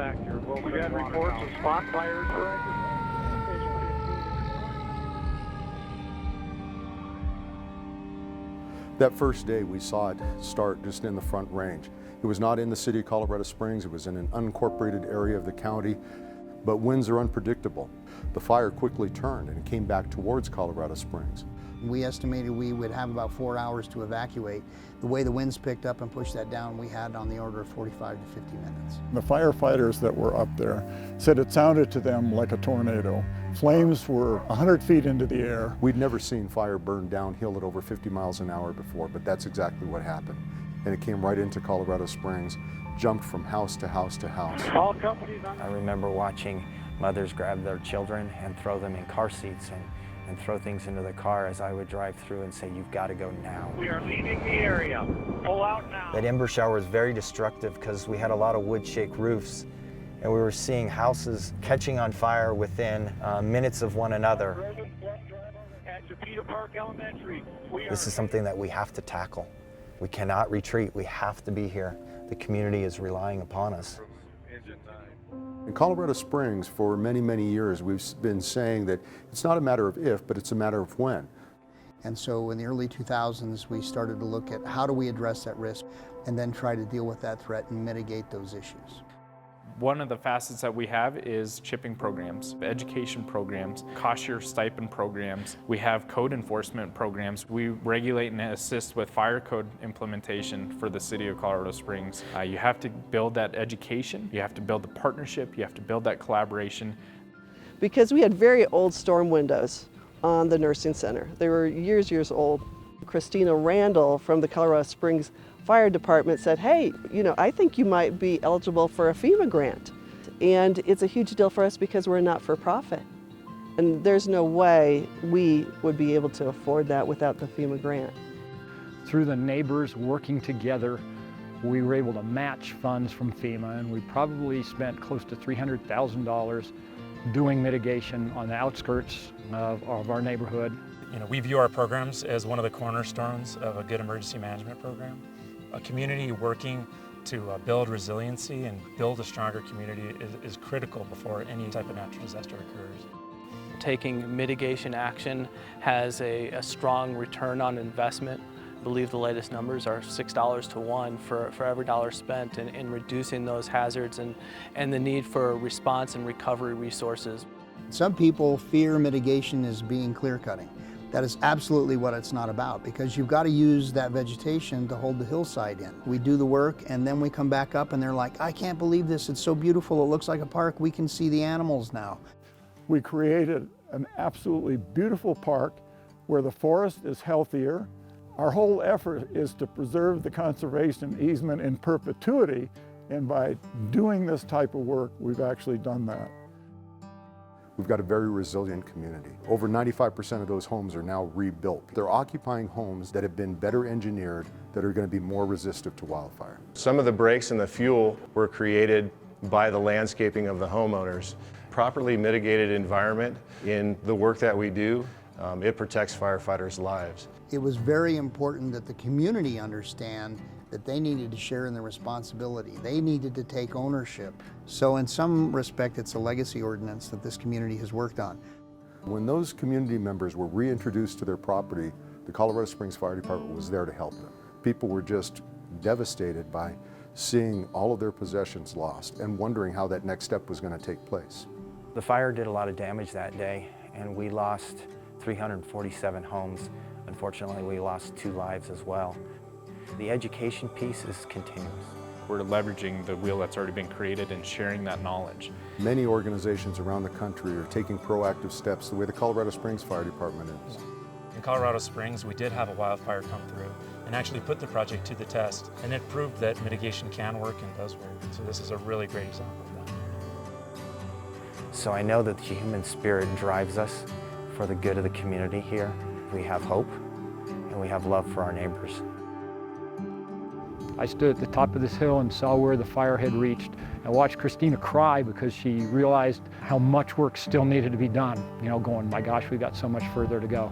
back here. We got reports of spot fires. That first day we saw it start just in the Front Range. It was not in the city of Colorado Springs, it was in an unincorporated area of the county, but winds are unpredictable. The fire quickly turned and it came back towards Colorado Springs. We estimated we would have about 4 hours to evacuate. The way the winds picked up and pushed that down, we had on the order of 45 to 50 minutes. The firefighters that were up there said it sounded to them like a tornado. Flames were 100 feet into the air. We'd never seen fire burn downhill at over 50 miles an hour before, but that's exactly what happened. And it came right into Colorado Springs, jumped from house to house to house. All companies on. I remember watching mothers grab their children and throw them in car seats and throw things into the car as I would drive through and say, "You've got to go now." We are leaving the area. Pull out now. That ember shower was very destructive because we had a lot of wood shake roofs and we were seeing houses catching on fire within minutes of one another. At Chapita Park Elementary. This is something that we have to tackle. We cannot retreat. We have to be here. The community is relying upon us. In Colorado Springs, for many, many years, we've been saying that it's not a matter of if, but it's a matter of when. And so in the early 2000s, we started to look at how do we address that risk and then try to deal with that threat and mitigate those issues. One of the facets that we have is chipping programs, education programs, cost share stipend programs. We have code enforcement programs. We regulate and assist with fire code implementation for the city of Colorado Springs. You have to build that education, you have to build the partnership, you have to build that collaboration. Because we had very old storm windows on the nursing center. They were years old. Christina Randall from the Colorado Springs Fire Department said, "Hey, I think you might be eligible for a FEMA grant." And it's a huge deal for us because we're a not-for-profit. And there's no way we would be able to afford that without the FEMA grant. Through the neighbors working together, we were able to match funds from FEMA, and we probably spent close to $300,000 doing mitigation on the outskirts of our neighborhood. We view our programs as one of the cornerstones of a good emergency management program. A community working to build resiliency and build a stronger community is critical before any type of natural disaster occurs. Taking mitigation action has a strong return on investment. I believe the latest numbers are $6 to 1 for every dollar spent in reducing those hazards and the need for response and recovery resources. Some people fear mitigation as being clear-cutting. That is absolutely what it's not about, because you've got to use that vegetation to hold the hillside in. We do the work and then we come back up and they're like, "I can't believe this, it's so beautiful, it looks like a park, we can see the animals now." We created an absolutely beautiful park where the forest is healthier. Our whole effort is to preserve the conservation easement in perpetuity, and by doing this type of work, we've actually done that. We've got a very resilient community. Over 95% of those homes are now rebuilt. They're occupying homes that have been better engineered, that are going to be more resistant to wildfire. Some of the brakes and the fuel were created by the landscaping of the homeowners. Properly mitigated environment in the work that we do, it protects firefighters' lives. It was very important that the community understand that they needed to share in the responsibility. They needed to take ownership. So in some respect, it's a legacy ordinance that this community has worked on. When those community members were reintroduced to their property, the Colorado Springs Fire Department was there to help them. People were just devastated by seeing all of their possessions lost and wondering how that next step was going to take place. The fire did a lot of damage that day, and we lost 347 homes. Unfortunately, we lost 2 lives as well. The education piece is continuous. We're leveraging the wheel that's already been created and sharing that knowledge. Many organizations around the country are taking proactive steps the way the Colorado Springs Fire Department is. In Colorado Springs, we did have a wildfire come through and actually put the project to the test, and it proved that mitigation can work and does work. So this is a really great example of that. So I know that the human spirit drives us for the good of the community here. We have hope and we have love for our neighbors. I stood at the top of this hill and saw where the fire had reached and watched Christina cry because she realized how much work still needed to be done. Going, my gosh, we've got so much further to go.